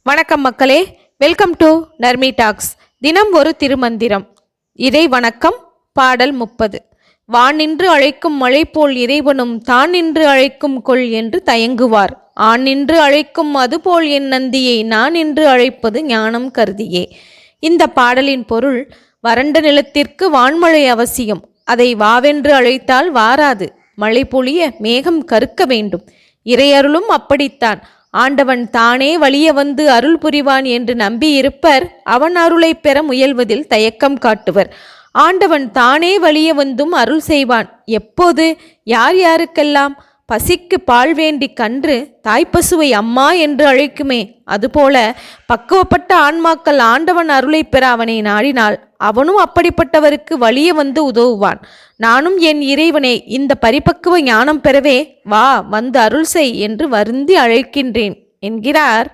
வணக்கம் மக்களே, welcome to Narmi tax. தினம் ஒரு திருமந்திரம். இறை வணக்கம். பாடல் 30. வான் நின்று அழைக்கும் மழை போல் இறைவனும் தான் நின்று அழைக்கும் கொள் என்று தயங்குவார். ஆண் நின்று அழைக்கும் அதுபோல் என் நந்தியை நான் நின்று அழைப்பது ஞானம் கருதியே. இந்த பாடலின் பொருள், வறண்ட நிலத்திற்கு வான்மழை அவசியம். அதை வாவென்று அழைத்தால் வாராது. மழை பொழிய மேகம் கருக்க வேண்டும். இறையருளும் அப்படித்தான். ஆண்டவன் தானே வலிய வந்து அருள் புரிவான் என்று நம்பியிருப்பர் அவன் அருளை பெற முயல்வதில் தயக்கம் காட்டுவர். ஆண்டவன் தானே வலிய வந்தும் அருள் செய்வான். எப்போது? யார் யாருக்கெல்லாம்? பசிக்கு பால் வேண்டி கன்று தாய்ப்பசுவை அம்மா என்று அழைக்குமே, அதுபோல பக்குவப்பட்ட ஆன்மாக்கள் ஆண்டவன் அருளை பெற அவனை நாடினால் அவனும் அப்படிப்பட்டவருக்கு வலிய வந்து உதவுவான். நானும் என் இறைவனை இந்த பரிபக்குவ ஞானம் பெறவே வா வந்து அருள் செய் என்று வருந்தி அழைக்கின்றேன் என்கிறார்